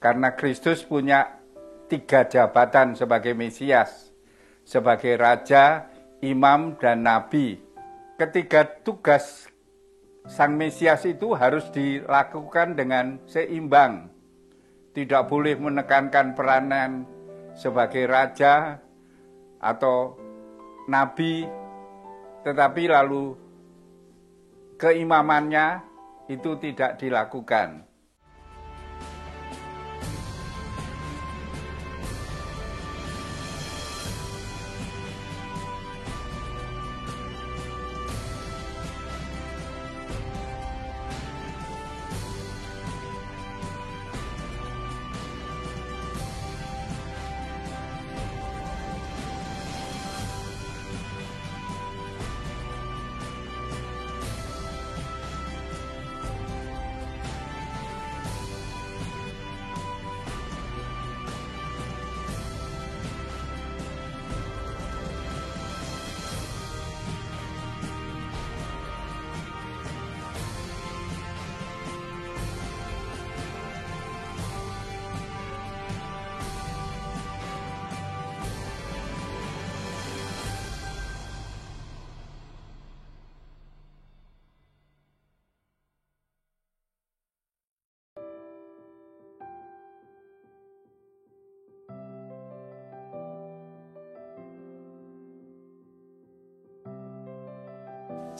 Karena Kristus punya 3 jabatan sebagai Mesias, sebagai Raja, Imam, dan Nabi. Ketiga tugas Sang Mesias itu harus dilakukan dengan seimbang. Tidak boleh menekankan peranan sebagai Raja atau Nabi, tetapi lalu keimamannya itu tidak dilakukan.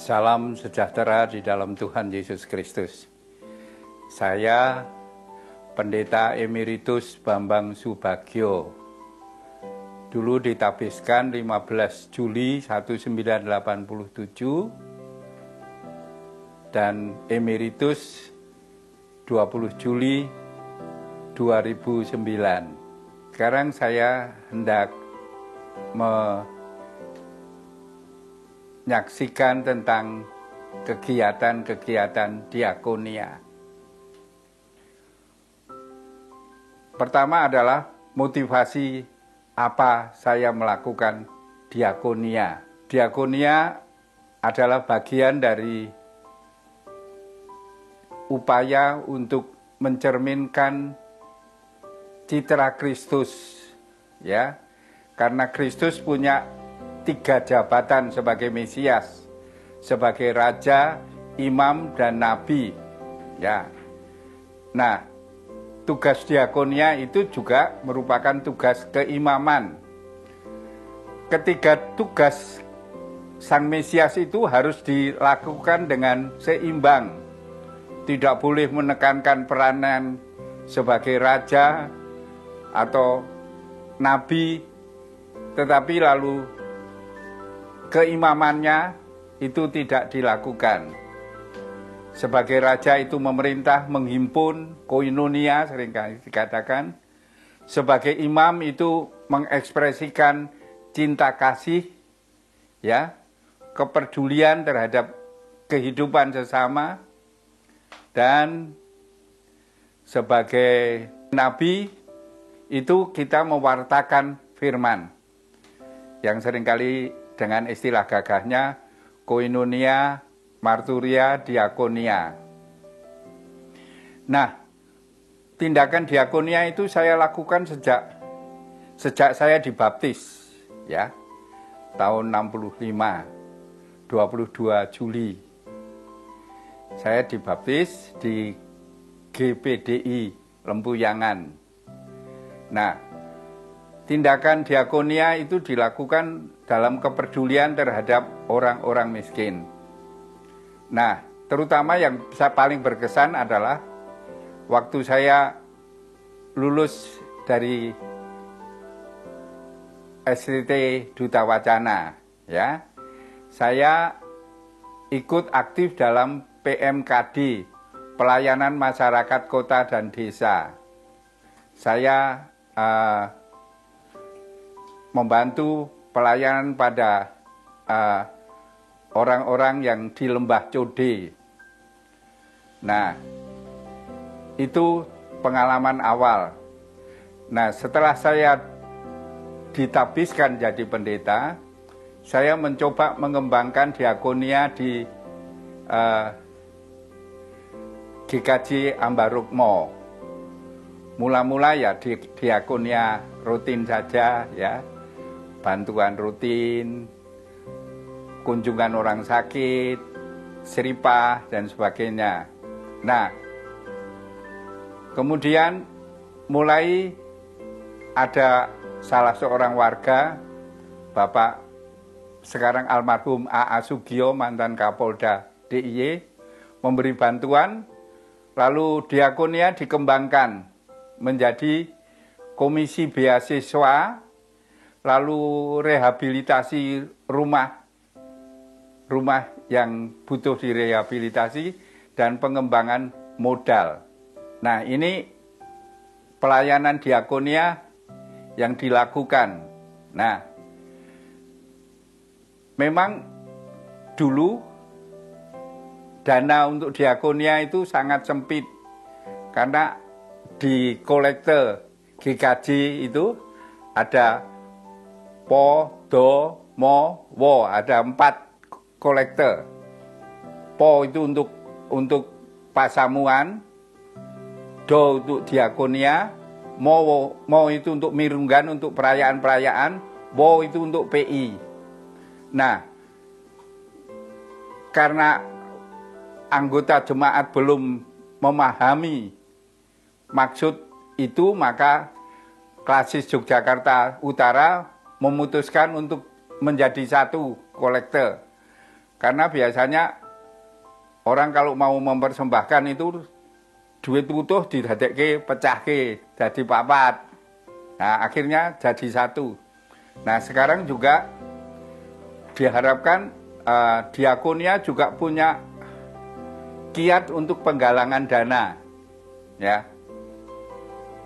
Salam sejahtera di dalam Tuhan Yesus Kristus. Saya Pendeta Emeritus Bambang Subagio. Dulu ditabiskan 15 Juli 1987 dan Emeritus 20 Juli 2009. Sekarang saya hendak menyaksikan tentang kegiatan-kegiatan diakonia. Pertama adalah motivasi apa saya melakukan diakonia. Diakonia adalah bagian dari upaya untuk mencerminkan citra Kristus, ya. Karena Kristus punya 3 jabatan sebagai Mesias, sebagai Raja, Imam, dan Nabi. Ya. Nah, tugas diakonia itu juga merupakan tugas keimaman. Ketiga tugas Sang Mesias itu harus dilakukan dengan seimbang. Tidak boleh menekankan peranan sebagai Raja atau Nabi, tetapi lalu keimamannya itu tidak dilakukan. Sebagai Raja itu memerintah, menghimpun, koinonia seringkali dikatakan. Sebagai imam itu mengekspresikan cinta kasih, ya, kepedulian terhadap kehidupan sesama. Dan sebagai nabi itu kita mewartakan firman, yang seringkali dengan istilah gagahnya koinonia, marturia, diakonia. Nah, tindakan diakonia itu saya lakukan sejak saya dibaptis, ya, tahun 65, 22 Juli. Saya dibaptis di GPDI Lempuyangan. Nah, tindakan diakonia itu dilakukan dalam kepedulian terhadap orang-orang miskin. Nah, terutama yang paling berkesan adalah waktu saya lulus dari STT Duta Wacana, ya. Saya ikut aktif dalam PMKD, Pelayanan Masyarakat Kota dan Desa. Saya membantu pelayanan pada orang-orang yang di Lembah Code. Nah, itu pengalaman awal. Nah, setelah saya ditabiskan jadi pendeta, saya mencoba mengembangkan diakonia di GKJ Ambarukmo. mula-mula ya diakonia rutin saja ya, bantuan rutin, kunjungan orang sakit, seripah dan sebagainya. Nah, kemudian mulai ada salah seorang warga, Bapak sekarang almarhum A.A. Sugio, mantan Kapolda DIY, memberi bantuan, lalu diakonia dikembangkan menjadi komisi beasiswa, lalu rehabilitasi rumah yang butuh direhabilitasi, dan pengembangan modal. Nah, ini pelayanan diakonia yang dilakukan. Nah, memang dulu dana untuk diakonia itu sangat sempit, karena di kolekte GKJ itu ada po, do, mo, wo, ada 4 kolekte. Po itu untuk pasamuan, do untuk diakonia, mo itu untuk mirunggan, untuk perayaan-perayaan, wo itu untuk PI. Nah, karena anggota jemaat belum memahami maksud itu, maka Klasis Yogyakarta Utara memutuskan untuk menjadi satu kolekte. Karena biasanya orang kalau mau mempersembahkan itu duit utuh didadekke, pecahke, jadi papat. Nah, akhirnya jadi satu. Nah, sekarang juga diharapkan diakonia juga punya kiat untuk penggalangan dana. Ya.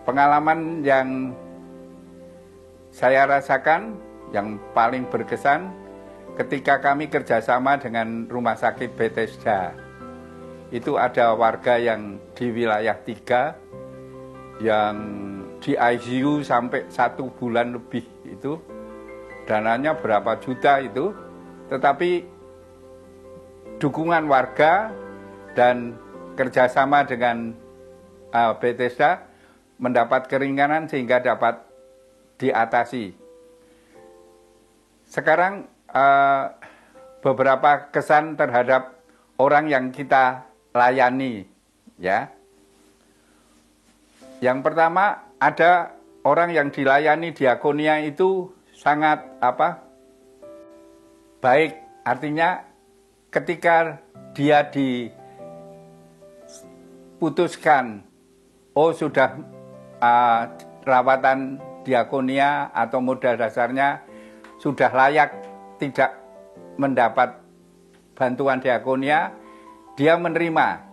Pengalaman yang saya rasakan yang paling berkesan ketika kami kerjasama dengan Rumah Sakit Bethesda. Itu ada warga yang di wilayah 3 yang di ICU sampai 1 bulan lebih itu. Dananya berapa juta itu. Tetapi dukungan warga dan kerjasama dengan Bethesda mendapat keringanan sehingga dapat diatasi. Sekarang beberapa kesan terhadap orang yang kita layani, ya. Yang pertama, ada orang yang dilayani diakonia itu sangat baik. Artinya ketika dia diputuskan, oh sudah rawatan diakonia atau modal dasarnya sudah layak tidak mendapat bantuan diakonia, dia menerima.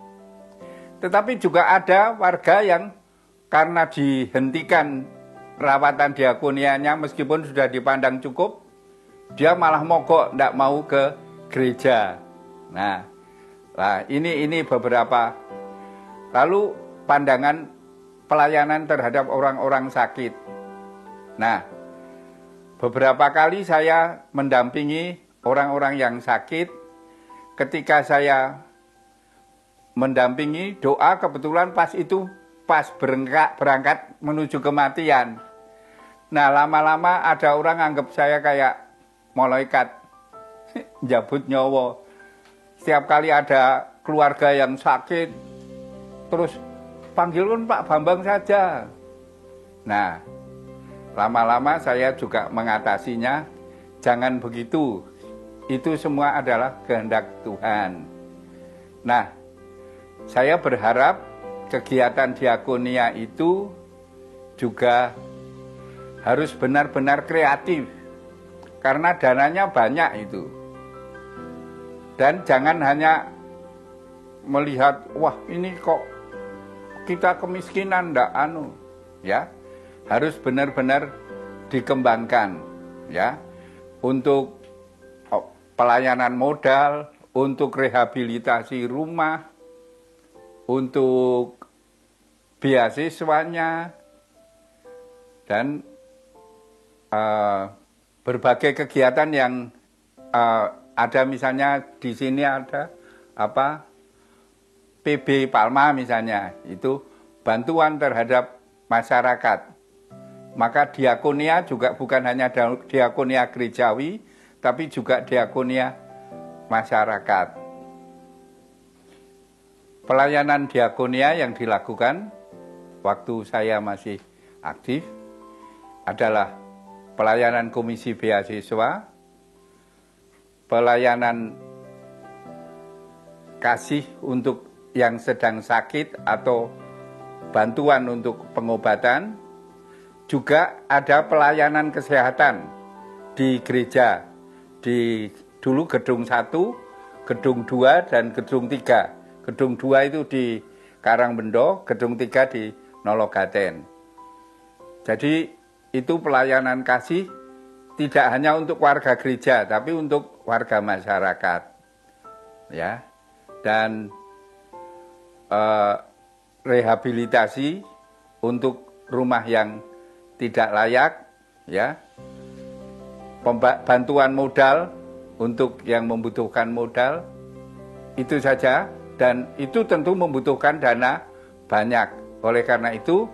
Tetapi juga ada warga yang karena dihentikan rawatan diakonianya meskipun sudah dipandang cukup, dia malah mogok, tidak mau ke gereja. Nah ini beberapa. Lalu pandangan pelayanan terhadap orang-orang sakit. Nah, beberapa kali saya mendampingi orang-orang yang sakit. Ketika saya mendampingi doa, kebetulan pas berangkat menuju kematian. Nah, lama-lama ada orang anggap saya kayak malaikat njabut nyawa. Setiap kali ada keluarga yang sakit, terus panggilkan Pak Bambang saja. Nah, lama-lama saya juga mengatasinya, jangan begitu. Itu semua adalah kehendak Tuhan. Nah, saya berharap kegiatan diakonia itu juga harus benar-benar kreatif. Karena dananya banyak itu. Dan jangan hanya melihat, wah ini kok kita kemiskinan, ndak ya. Harus benar-benar dikembangkan, ya. Untuk pelayanan modal, untuk rehabilitasi rumah, untuk beasiswanya, dan berbagai kegiatan yang ada. Misalnya di sini ada PB Palma misalnya, itu bantuan terhadap masyarakat. Maka diakonia juga bukan hanya diakonia gerejawi, tapi juga diakonia masyarakat. Pelayanan diakonia yang dilakukan waktu saya masih aktif adalah pelayanan komisi beasiswa, pelayanan kasih untuk yang sedang sakit atau bantuan untuk pengobatan, juga ada pelayanan kesehatan di gereja, dulu gedung 1, gedung 2, dan gedung 3. Gedung 2 itu di Karangbendo, gedung 3 di Nologaten. Jadi itu pelayanan kasih tidak hanya untuk warga gereja, tapi untuk warga masyarakat. Ya. Dan rehabilitasi untuk rumah yang tidak layak, ya. Bantuan modal untuk yang membutuhkan modal, itu saja. Dan itu tentu membutuhkan dana banyak. Oleh karena itu,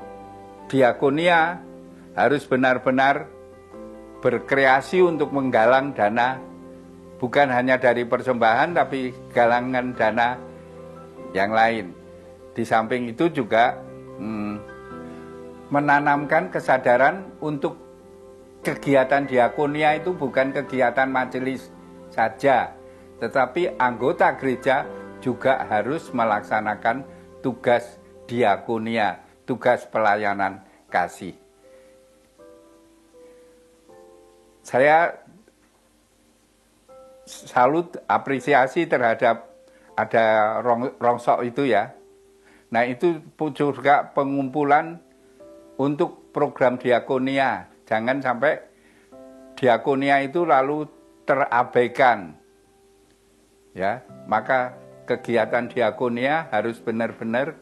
diakonia harus benar-benar berkreasi untuk menggalang dana, bukan hanya dari persembahan, tapi galangan dana yang lain. Di samping itu juga menanamkan kesadaran untuk kegiatan diakonia itu bukan kegiatan majelis saja, tetapi anggota gereja juga harus melaksanakan tugas diakonia, tugas pelayanan kasih. Saya salut, apresiasi terhadap ada rongsok itu ya. Nah itu juga pengumpulan untuk program diakonia. Jangan sampai diakonia itu lalu terabaikan. Ya, maka kegiatan diakonia harus benar-benar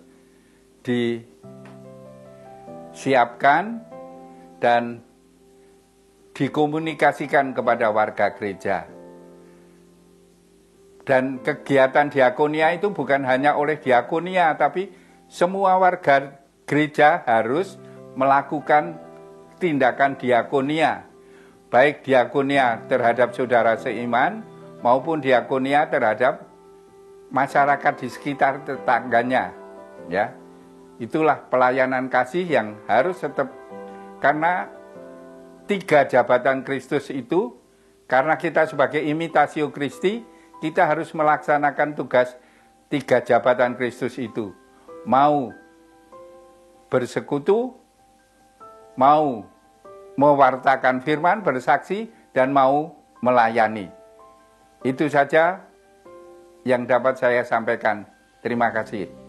disiapkan dan dikomunikasikan kepada warga gereja. Dan kegiatan diakonia itu bukan hanya oleh diakonia, tapi semua warga gereja harus melakukan tindakan diakonia. Baik diakonia terhadap saudara seiman, maupun diakonia terhadap masyarakat di sekitar tetangganya. Ya, itulah pelayanan kasih yang harus tetap, karena 3 jabatan Kristus itu, karena kita sebagai imitasio Christi, kita harus melaksanakan tugas 3 jabatan Kristus itu. Mau bersekutu, mau mewartakan firman, bersaksi, dan mau melayani. Itu saja yang dapat saya sampaikan. Terima kasih.